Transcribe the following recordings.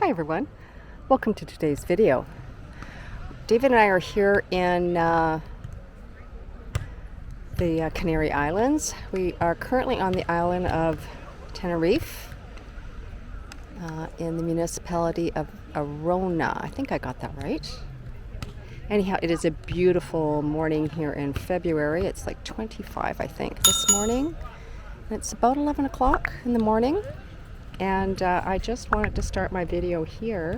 Hi everyone, welcome to today's video. David and I are here in the Canary Islands. We are currently on the island of Tenerife in the municipality of Arona. I think I got that right. Anyhow, it is a beautiful morning here in February. It's like 25, I think, this morning. And it's about 11 o'clock in the morning. And I just wanted to start my video here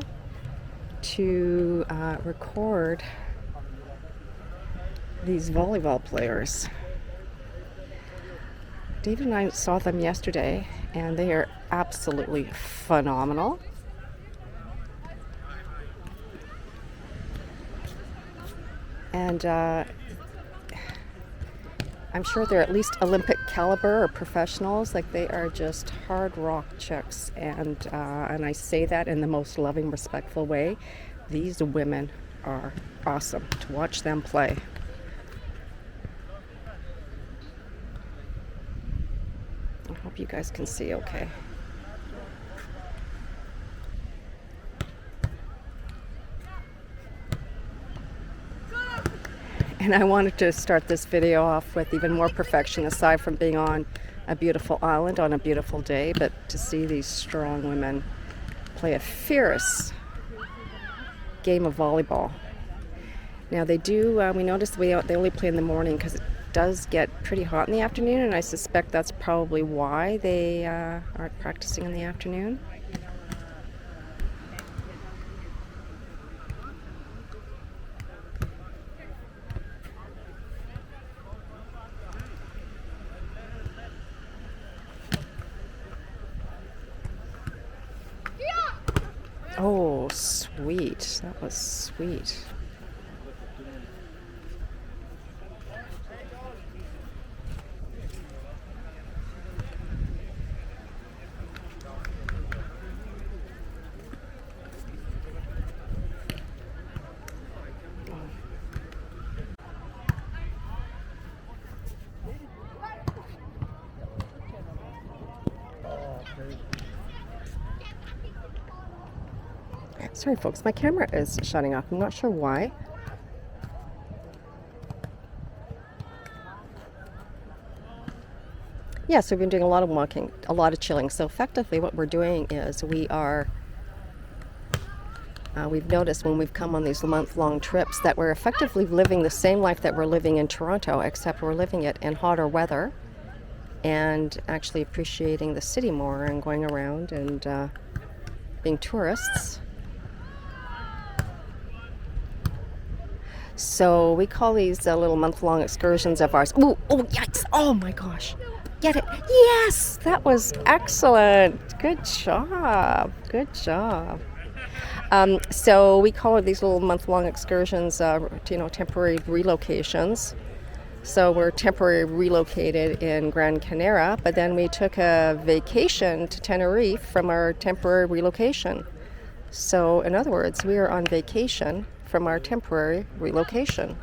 to record these volleyball players. David and I saw them yesterday, and they are absolutely phenomenal. And I'm sure they're at least Olympic caliber or professionals. Like, they are just hard rock chicks, and I say that in the most loving, respectful way. These women are awesome to watch them play. I hope you guys can see okay. And I wanted to start this video off with even more perfection, aside from being on a beautiful island on a beautiful day, but to see these strong women play a fierce game of volleyball. Now they do, we noticed they only play in the morning because it does get pretty hot in the afternoon, and I suspect that's probably why they aren't practicing in the afternoon. Oh, sweet. That was sweet. Sorry folks, my camera is shutting off. I'm not sure why. Yeah, so we've been doing a lot of walking, a lot of chilling. So effectively what we're doing is we've noticed when we've come on these month-long trips that we're effectively living the same life that we're living in Toronto, except we're living it in hotter weather and actually appreciating the city more and going around and being tourists. So we call these little month-long excursions of ours. Ooh, oh, yikes. Oh my gosh. Get it? Yes, that was excellent. Good job. Good job. So we call it these little month-long excursions, temporary relocations. So we're temporarily relocated in Gran Canaria, but then we took a vacation to Tenerife from our temporary relocation. So in other words, we are on vacation from our temporary relocation.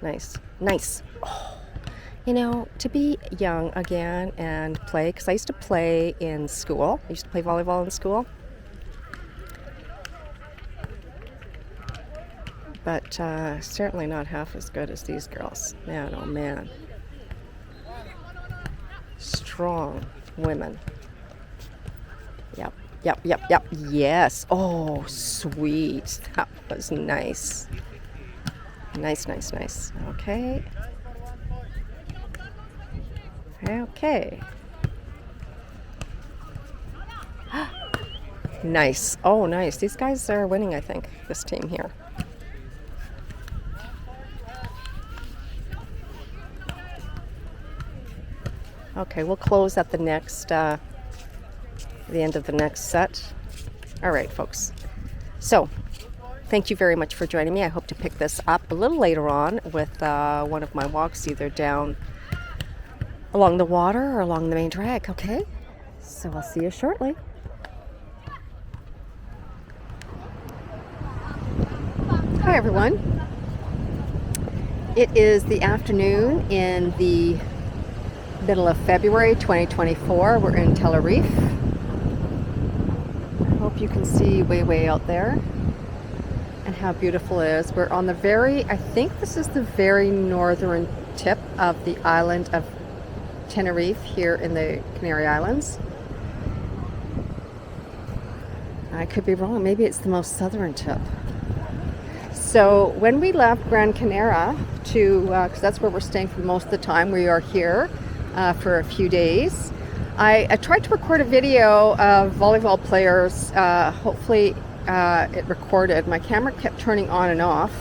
Nice, nice. Oh, to be young again and play, because I used to play in school. I used to play volleyball in school. But certainly not half as good as these girls. Man, oh man. Strong women. Yep. Yep. Yes. Oh, sweet. That was nice. Nice. Okay. Nice. Oh, nice. These guys are winning, I think, this team here. Okay, we'll close at the end of the next set. All right, folks. So, thank you very much for joining me. I hope to pick this up a little later on with one of my walks, either down along the water or along the main drag, okay? So I'll see you shortly. Hi, everyone. It is the afternoon in the middle of February 2024. We're in Tenerife. hope you can see way out there and how beautiful it is. We're on the I think this is the very northern tip of the island of Tenerife here in the Canary Islands. I could be wrong, maybe it's the most southern tip. So when we left Gran Canaria because that's where we're staying for most of the time, we are here for a few days. I tried to record a video of volleyball players. Hopefully it recorded. My camera kept turning on and off.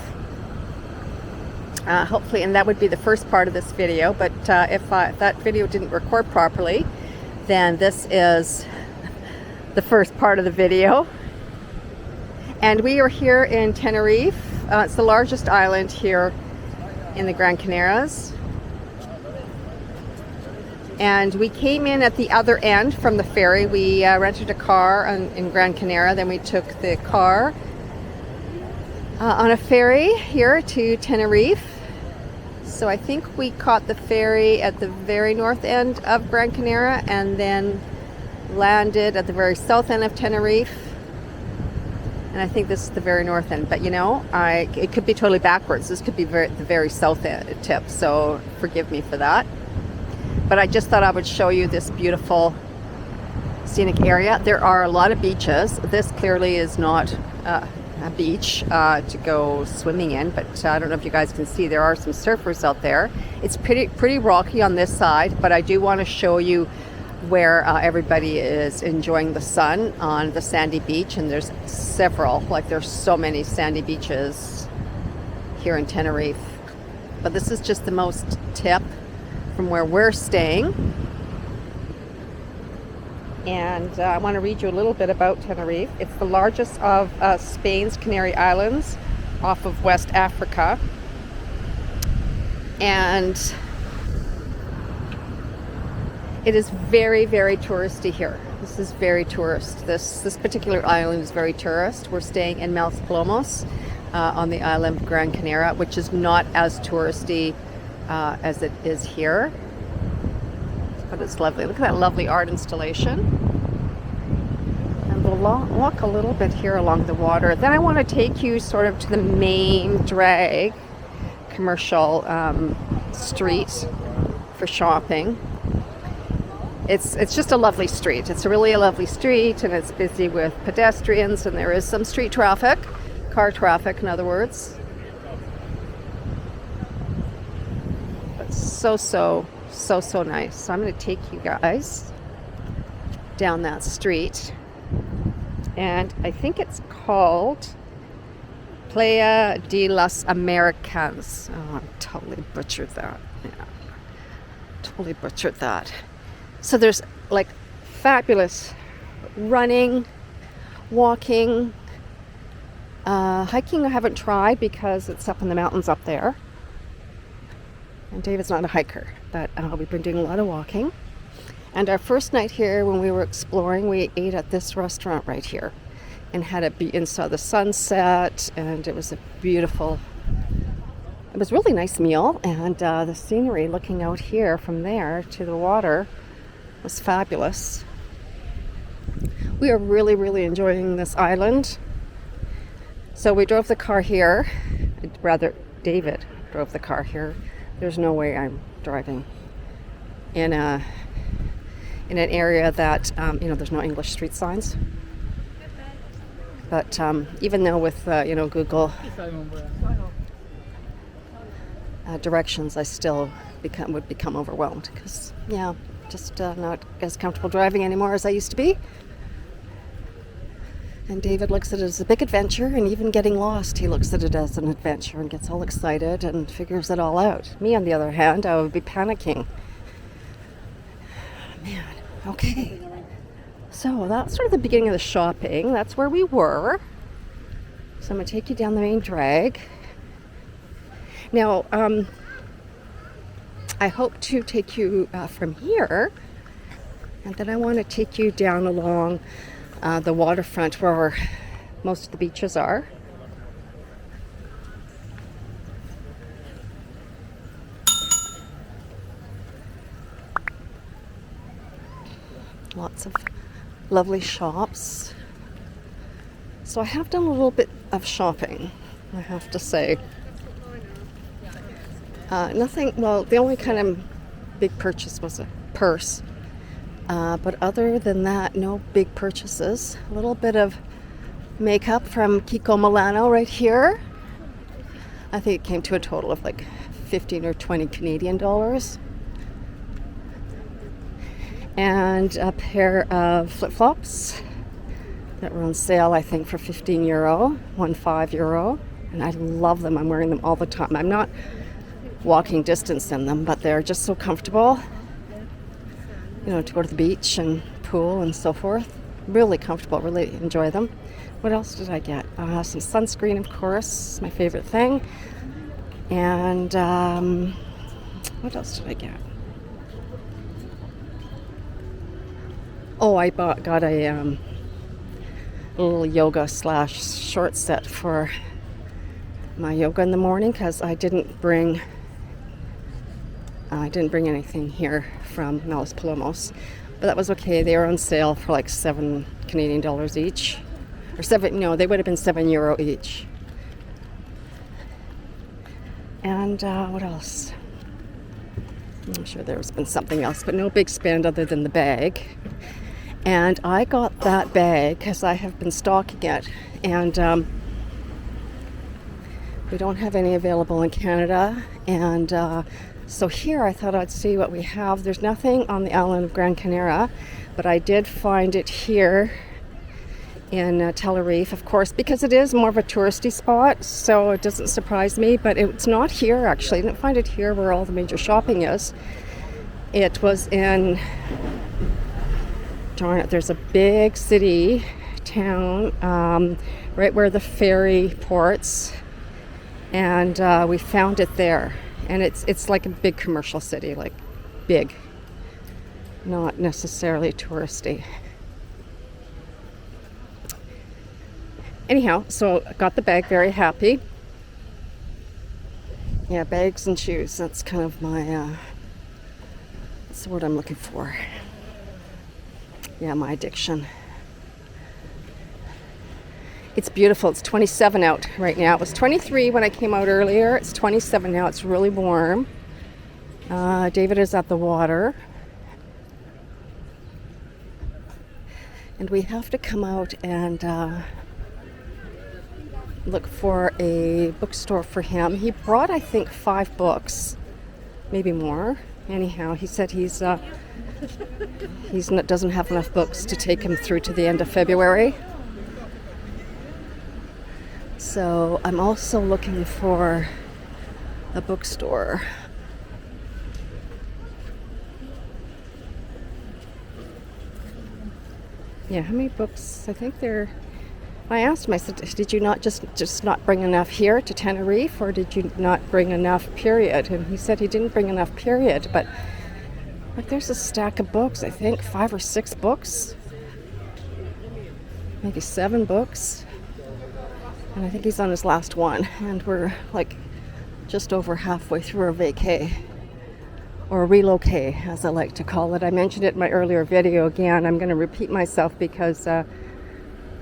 Hopefully, and that would be the first part of this video, but if that video didn't record properly, then this is the first part of the video. And we are here in Tenerife. It's the largest island here in the Gran Canarias. And we came in at the other end from the ferry. We rented a car in Gran Canaria, then we took the car on a ferry here to Tenerife. So I think we caught the ferry at the very north end of Gran Canaria and then landed at the very south end of Tenerife. And I think this is the very north end, but you know, it could be totally backwards. This could be the very south end tip, so forgive me for that. But I just thought I would show you this beautiful scenic area. There are a lot of beaches. This clearly is not a beach to go swimming in, but I don't know if you guys can see, there are some surfers out there. It's pretty rocky on this side, but I do want to show you where everybody is enjoying the sun on the sandy beach, and there's several, like there's so many sandy beaches here in Tenerife. But this is just the most tip from where we're staying. And I want to read you a little bit about Tenerife. It's the largest of Spain's Canary Islands off of West Africa. And it is very touristy here. This is very tourist. This particular island is very tourist. We're staying in Maspalomas on the island of Gran Canaria, which is not as touristy as it is here. But it's lovely. Look at that lovely art installation. And we'll walk a little bit here along the water. Then I want to take you sort of to the main drag commercial street for shopping. It's just a lovely street. It's really a lovely street, and it's busy with pedestrians, and there is some street traffic, car traffic in other words. But so nice. So I'm going to take you guys down that street, and I think it's called Playa de las Americanas. Oh, I totally butchered that. Yeah, totally butchered that. So there's like fabulous running, walking, hiking I haven't tried because it's up in the mountains up there. And David's not a hiker, but we've been doing a lot of walking. And our first night here when we were exploring, we ate at this restaurant right here and and saw the sunset, and it was it was a really nice meal, and the scenery looking out here from there to the water was fabulous. We are really enjoying this island. So we drove the car here, rather David drove the car here. There's no way I'm driving in an area that there's no English street signs. But even though with Google directions, I still would become overwhelmed because just not as comfortable driving anymore as I used to be. And David looks at it as a big adventure, and even getting lost, he looks at it as an adventure and gets all excited and figures it all out. Me, on the other hand, I would be panicking. Man, okay. So that's sort of the beginning of the shopping. That's where we were. So I'm going to take you down the main drag. Now, I hope to take you from here, and then I want to take you down along the waterfront where most of the beaches are. Lots of lovely shops. So I have done a little bit of shopping, I have to say. Nothing, well, the only kind of big purchase was a purse. But other than that, no big purchases. A little bit of makeup from Kiko Milano right here. I think it came to a total of like 15 or 20 Canadian dollars. And a pair of flip-flops that were on sale, I think, for 15 euro, 15 euro. And I love them. I'm wearing them all the time. I'm not walking distance in them, but they're just so comfortable, you know, to go to the beach and pool and so forth. Really comfortable, really enjoy them. What else did I get? Some sunscreen, of course, my favorite thing. And what else did I get? Oh, I got a little yoga / short set for my yoga in the morning because I didn't bring anything here from Melis Palomos, but that was okay. They were on sale for like 7 Canadian dollars each, or 7. No, they would have been 7 euro each. And what else? I'm sure there's been something else, but no big spend other than the bag. And I got that bag because I have been stocking it, and we don't have any available in Canada. And so here I thought I'd see what we have. There's nothing on the island of Gran Canaria, but I did find it here in Tenerife, of course, because it is more of a touristy spot, so it doesn't surprise me. But it's not here, actually. I didn't find it here where all the major shopping is. It was in... Darn it, there's a big city, town, right where the ferry ports, and we found it there. And it's like a big commercial city, like big, not necessarily touristy. Anyhow, so I got the bag, very happy. Yeah, bags and shoes, that's kind of my, that's the word I'm looking for. Yeah, my addiction. It's beautiful. It's 27 out right now. It was 23 when I came out earlier. It's 27 now. It's really warm. David is at the water. And we have to come out and look for a bookstore for him. He brought, I think, 5 books, maybe more. Anyhow, he said doesn't have enough books to take him through to the end of February. So I'm also looking for a bookstore. Yeah, how many books? I think I asked him, I said, did you not just not bring enough here to Tenerife, or did you not bring enough, period? And he said he didn't bring enough, period. But like, there's a stack of books, I think 5 or 6 books, maybe 7 books. And I think he's on his last one, and we're like just over halfway through our vacay, or relocate, as I like to call it. I mentioned it in my earlier video. Again, I'm going to repeat myself because I'm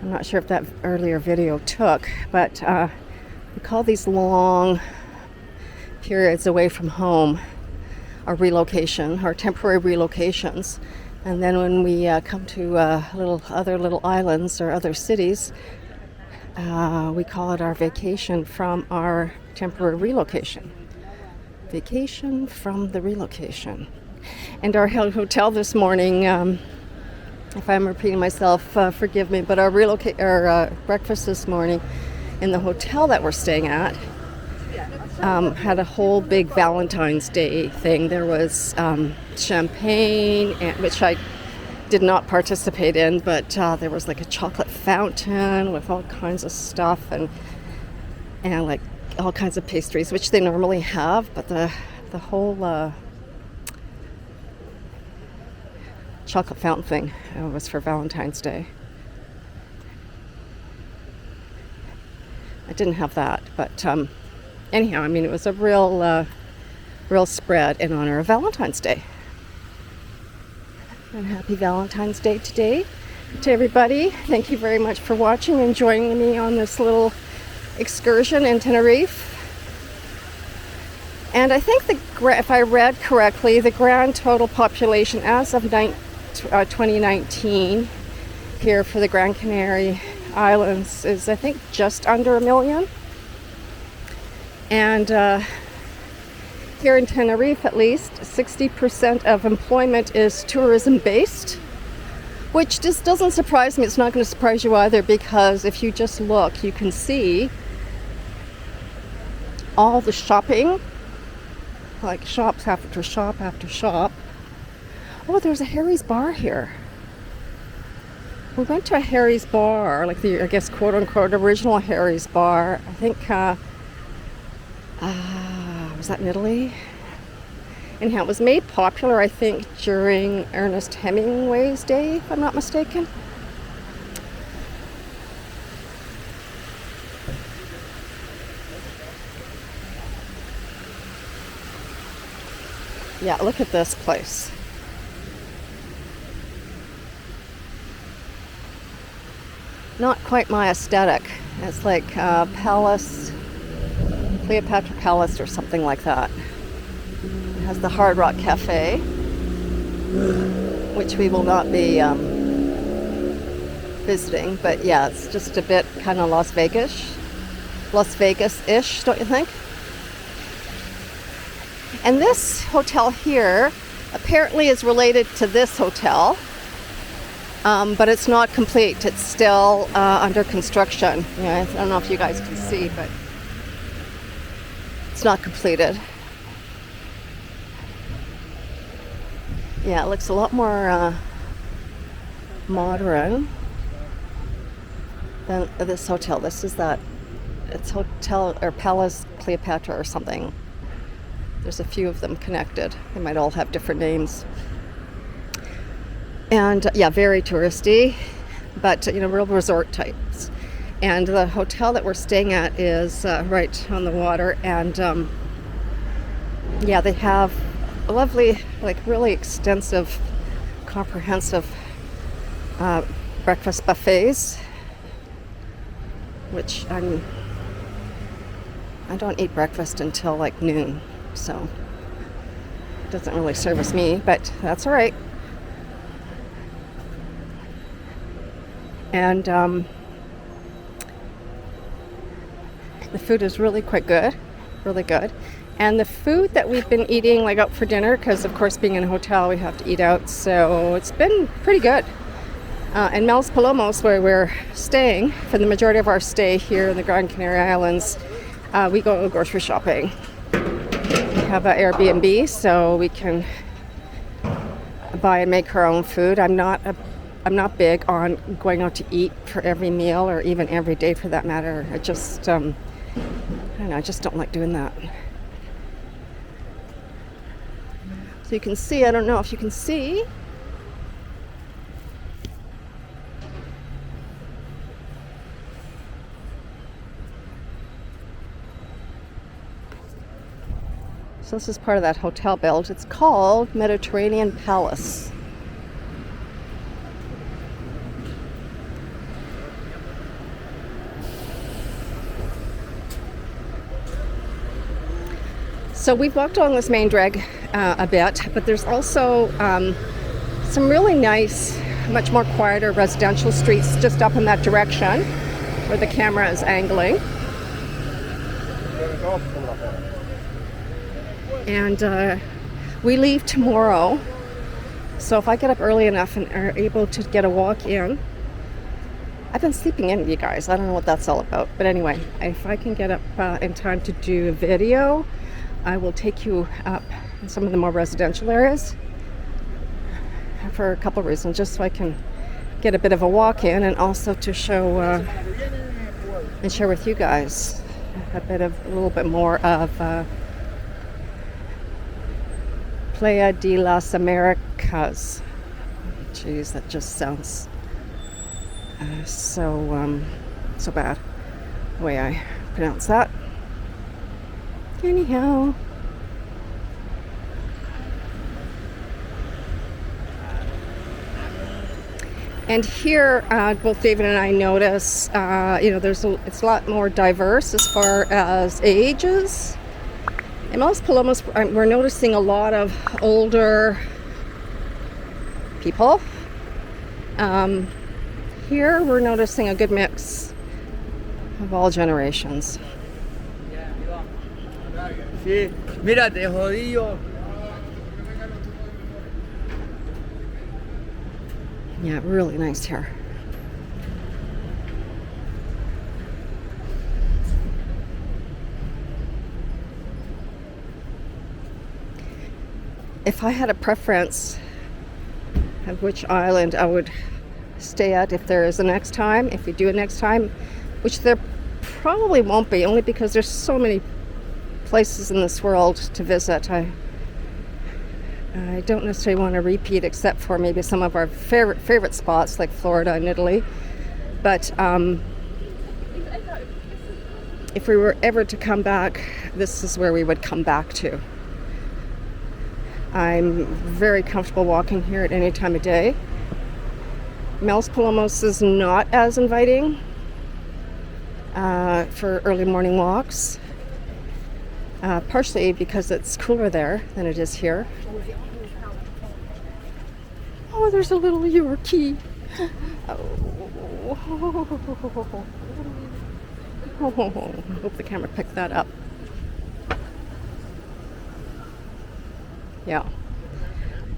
not sure if that earlier video took, but we call these long periods away from home our relocation, our temporary relocations. And then when we come to other little islands or other cities, we call it our vacation from our temporary relocation. Vacation from the relocation. And our hotel this morning, if I'm repeating myself, forgive me, but our breakfast this morning in the hotel that we're staying at had a whole big Valentine's Day thing. There was champagne, which I did not participate in, but there was like a chocolate fountain with all kinds of stuff and like all kinds of pastries, which they normally have, but the whole chocolate fountain thing was for Valentine's Day. I didn't have that, but anyhow, I mean, it was a real spread in honor of Valentine's Day. And happy Valentine's Day today. to everybody. Thank you very much for watching and joining me on this little excursion in Tenerife. And I think if I read correctly, the grand total population as of 2019 here for the Gran Canary Islands is, I think, just under 1 million. And here in Tenerife, at least, 60% of employment is tourism based, which just doesn't surprise me. It's not going to surprise you either, because if you just look, you can see all the shopping, like shops after shop after shop. Oh, there's a Harry's bar here. We went to a Harry's bar, like the, I guess, quote unquote original Harry's bar. I think, was that in Italy? Anyhow, it was made popular, I think, during Ernest Hemingway's day, if I'm not mistaken. Yeah, look at this place. Not quite my aesthetic. It's like Palace, Cleopatra Palace or something like that. It has the Hard Rock Cafe, which we will not be visiting, but yeah, it's just a bit kind of Las Vegas-ish, don't you think? And this hotel here apparently is related to this hotel, but it's not complete. It's still under construction. Yeah, I don't know if you guys can see, but it's not completed. Yeah, it looks a lot more modern than this hotel. This is that, it's Hotel or Palace Cleopatra or something. There's a few of them connected. They might all have different names. And yeah, very touristy, but real resort types. And the hotel that we're staying at is right on the water, and yeah, they have lovely, like really extensive, comprehensive breakfast buffets, which I don't eat breakfast until like noon, so it doesn't really service me, but that's all right. And the food is really quite good, really good. And the food that we've been eating, like out for dinner, because of course being in a hotel we have to eat out, so it's been pretty good. In Mels Palomos, where we're staying for the majority of our stay here in the Gran Canary Islands, we go grocery shopping. We have an Airbnb, so we can buy and make our own food. I'm not big on going out to eat for every meal, or even every day for that matter. I just, I don't know, I just don't like doing that. So you can see, I don't know if you can see, so this is part of that hotel build. It's called Mediterranean Palace. So we've walked along this main drag a bit, but there's also some really nice, much more quieter residential streets just up in that direction where the camera is angling. And we leave tomorrow, so if I get up early enough and are able to get a walk in, I've been sleeping in, you guys. I don't know what that's all about, but anyway, if I can get up in time to do a video, I will take you up in some of the more residential areas for a couple of reasons, just so I can get a bit of a walk in, and also to show and share with you guys a little bit more of Playa de las Americas. Jeez, that just sounds so bad, the way I pronounce that. Anyhow, And here, both David and I notice, it's a lot more diverse as far as ages. In Los Palomos, we're noticing a lot of older people. Here, we're noticing a good mix of all generations. Sí, mira, te jodí yo. Yeah, really nice hair. If I had a preference of which island I would stay at if there is a next time, if we do a next time, which there probably won't be, only because there's so many places in this world to visit. I don't necessarily want to repeat, except for maybe some of our favorite spots like Florida and Italy. But if we were ever to come back, this is where we would come back to. I'm very comfortable walking here at any time of day. Los Palomos is not as inviting for early morning walks, partially because it's cooler there than it is here. Oh, there's a little Yorkie. Oh, I hope the camera picked that up. Yeah.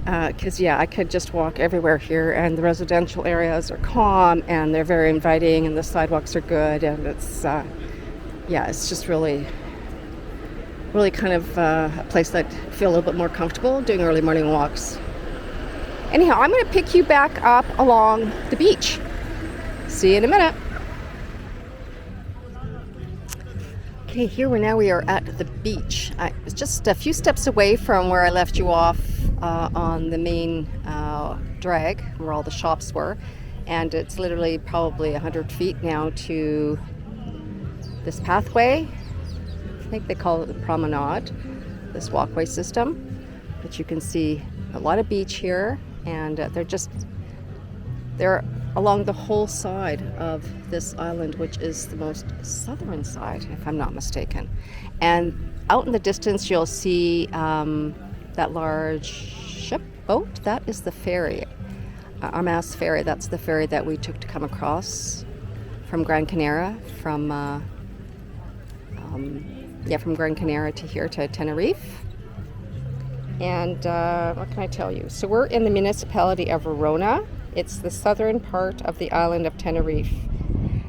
Because I could just walk everywhere here, and the residential areas are calm and they're very inviting, and the sidewalks are good, and it's just really kind of a place that I feel a little bit more comfortable doing early morning walks. Anyhow, I'm going to pick you back up along the beach. See you in a minute. Okay, here we are at the beach. It's just a few steps away from where I left you off on the main drag, where all the shops were. And it's literally probably 100 feet now to this pathway. I think they call it the promenade, this walkway system. But you can see a lot of beach here, and they're along the whole side of this island, which is the most southern side, if I'm not mistaken. And out in the distance, you'll see that large ship boat. That is the ferry, Armas Ferry. That's the ferry that we took to come across from Gran Canaria, from Gran Canaria to here to Tenerife. And what can I tell you? So we're in the municipality of Verona. It's the southern part of the island of Tenerife.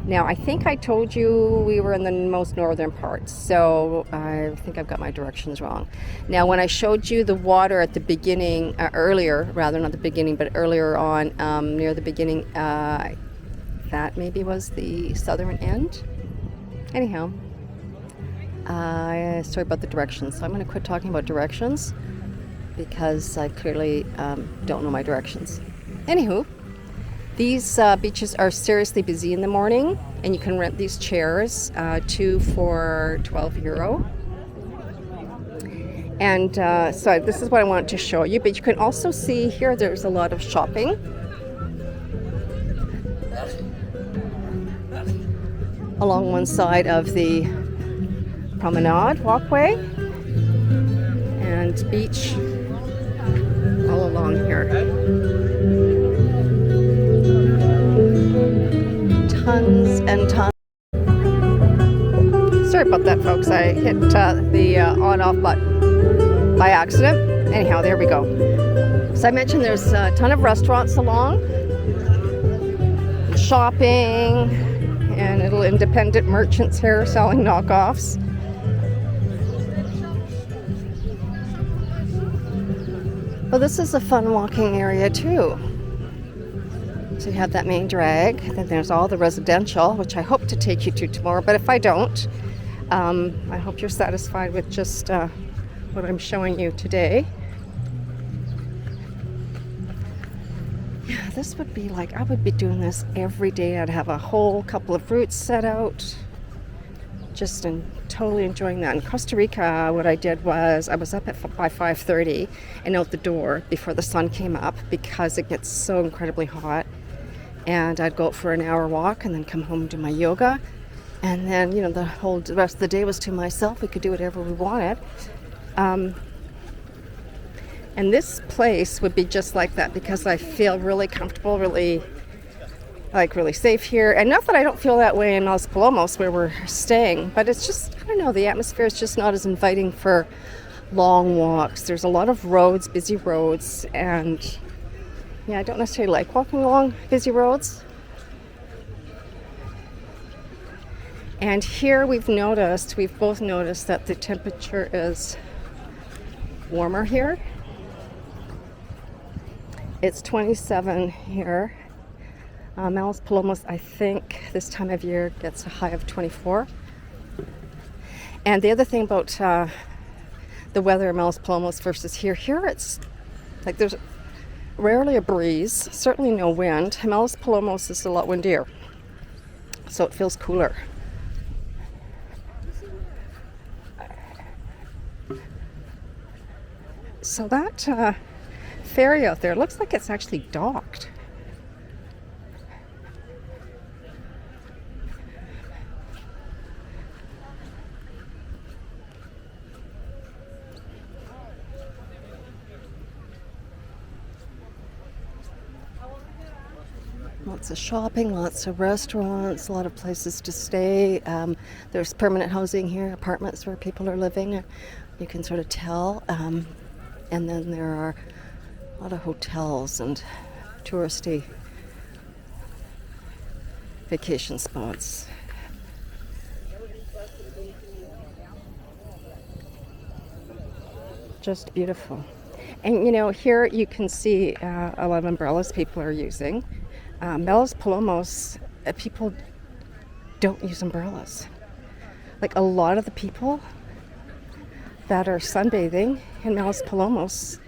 Now, I think I told you we were in the most northern part, so I think I've got my directions wrong. Now, when I showed you the water at the beginning, earlier on, near the beginning, that maybe was the southern end. Anyhow, sorry about the directions. So I'm going to quit talking about directions because I clearly don't know my directions. Anywho, these beaches are seriously busy in the morning, and you can rent these chairs, 2 for €12. And so this is what I wanted to show you, but you can also see here there's a lot of shopping. Along one side of the promenade walkway, and beach all along here. Tons and tons. Sorry about that, folks. I hit the on-off button by accident. Anyhow, there we go. So I mentioned there's a ton of restaurants along, shopping, and little independent merchants here selling knockoffs. Well, this is a fun walking area too. So you have that main drag, then there's all the residential, which I hope to take you to tomorrow, but if I don't, I hope you're satisfied with just what I'm showing you today. Yeah, this would be like, I would be doing this every day. I'd have a whole couple of routes set out, just totally enjoying that. In Costa Rica, what I did was I was up by 5:30 and out the door before the sun came up, because it gets so incredibly hot. and I'd go out for an hour walk and then come home and do my yoga. And then, the rest of the day was to myself. We could do whatever we wanted. And this place would be just like that because I feel really comfortable, really safe here. And not that I don't feel that way in Los Palomos where we're staying, but it's just, I don't know, the atmosphere is just not as inviting for long walks. There's a lot of roads, busy roads, and I don't necessarily like walking along busy roads. And here we've both noticed that the temperature is warmer here. It's 27 here. Los Palomos, I think, this time of year gets a high of 24. And the other thing about the weather in Los Palomos versus here it's like there's rarely a breeze, certainly no wind. Los Palomos is a lot windier, so it feels cooler. So that ferry out there looks like it's actually docked. Lots of shopping, lots of restaurants, a lot of places to stay. There's permanent housing here, apartments where people are living. You can sort of tell. And then there are a lot of hotels and touristy vacation spots. Just beautiful. And here you can see a lot of umbrellas people are using. Los Palomos, people don't use umbrellas. Like a lot of the people that are sunbathing in Los Palomos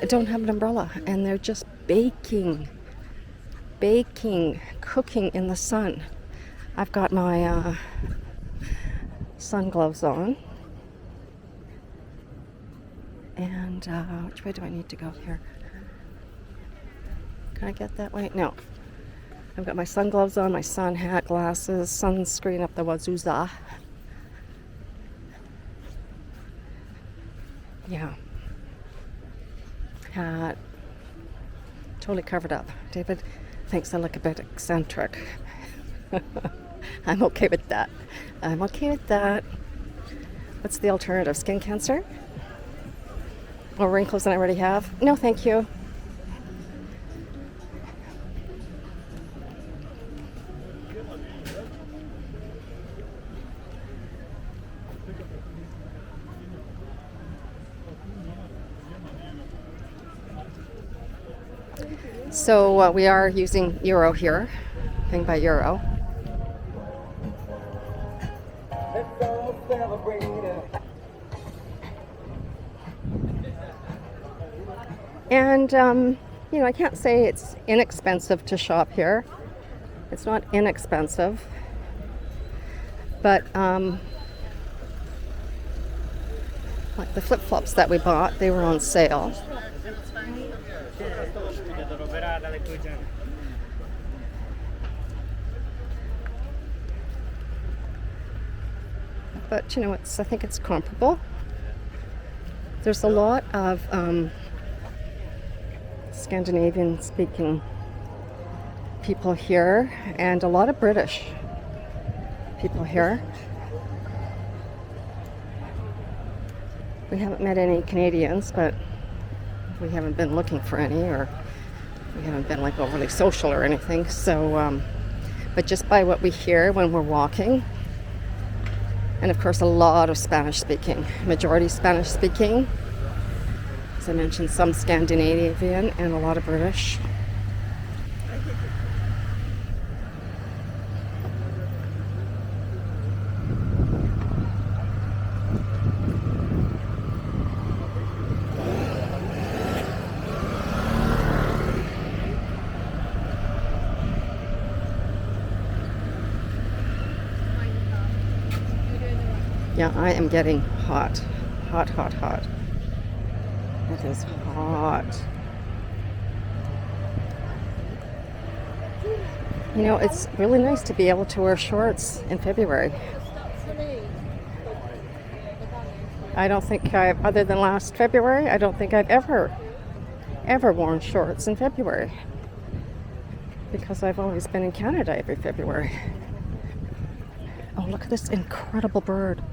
don't have an umbrella, and they're just baking, cooking in the sun. I've got my sun gloves on. And which way do I need to go here? Can I get that way? No. I've got my sun gloves on, my sun hat, glasses, sunscreen up the wazooza. Yeah. Hat. Totally covered up. David thinks I look a bit eccentric. I'm okay with that. What's the alternative? Skin cancer? More wrinkles than I already have? No, thank you. So we are using euro here, paying by euro. And, I can't say it's inexpensive to shop here. It's not inexpensive. But, like the flip-flops that we bought, they were on sale. But, I think it's comparable. There's a lot of Scandinavian-speaking people here, and a lot of British people here. We haven't met any Canadians, but we haven't been looking for any, or we haven't been like overly social or anything. So, but just by what we hear when we're walking, and of course a lot of Spanish speaking, majority Spanish speaking. As I mentioned, some Scandinavian and a lot of British. Yeah, I am getting hot. Hot. It is hot. You know, it's really nice to be able to wear shorts in February. I don't think other than last February, I don't think I've ever worn shorts in February. Because I've always been in Canada every February. Oh, look at this incredible bird.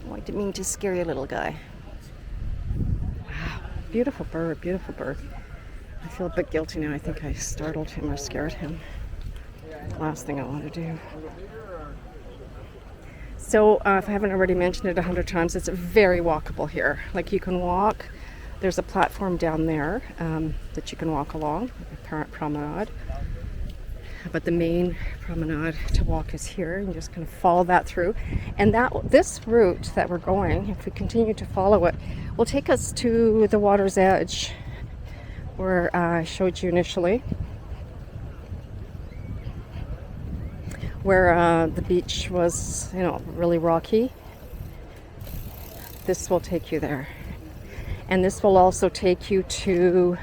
Oh, I didn't mean to scare you, little guy. Wow, beautiful bird, beautiful bird. I feel a bit guilty now. I think I startled him or scared him. Last thing I want to do. So, if I haven't already mentioned it 100 times, it's very walkable here. Like, you can walk. There's a platform down there that you can walk along, a parent promenade. But the main promenade to walk is here. You just kind of follow that through. And this route that we're going, if we continue to follow it, will take us to the water's edge where I showed you initially, where the beach was, you know, really rocky. This will take you there. And this will also take you to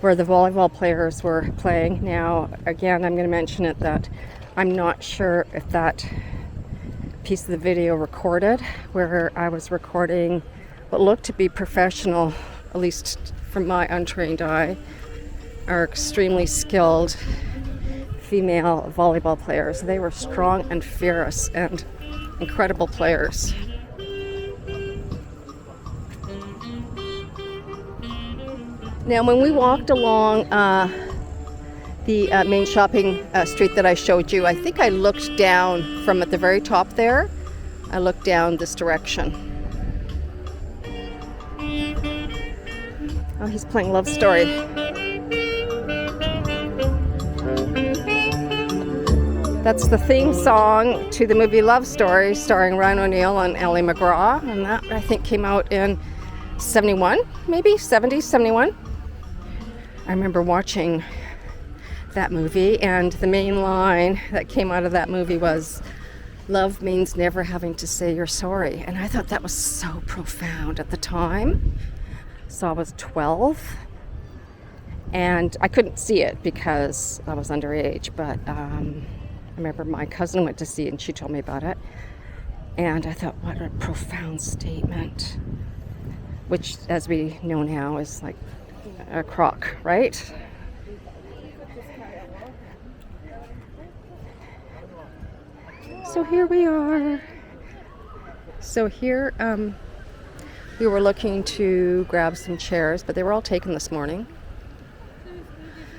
where the volleyball players were playing. Now, again, I'm going to mention it that I'm not sure if that piece of the video recorded, where I was recording what looked to be professional, at least from my untrained eye, are extremely skilled female volleyball players. They were strong and fierce and incredible players. Now, when we walked along the main shopping street that I showed you, I think I looked down from at the very top there. I looked down this direction. Oh, he's playing Love Story. That's the theme song to the movie Love Story, starring Ryan O'Neal and Ellie McGraw. And that, I think, came out in 71, maybe 70, 71. I remember watching that movie, and the main line that came out of that movie was, "Love means never having to say you're sorry." And I thought that was so profound at the time. So I was 12, and I couldn't see it because I was underage, but I remember my cousin went to see it and she told me about it. And I thought, what a profound statement, which, as we know now, is like a crock, right? So here we are. So here we were looking to grab some chairs, but they were all taken this morning.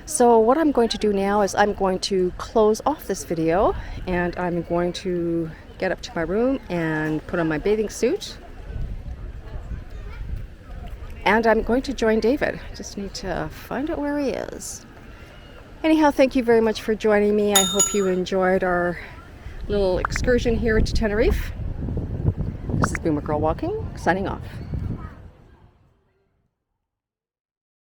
So what I'm going to do now is I'm going to close off this video, and I'm going to get up to my room and put on my bathing suit. And I'm going to join David. Just need to find out where he is. Anyhow, thank you very much for joining me. I hope you enjoyed our little excursion here to Tenerife. This is Boomer Girl Walking, signing off.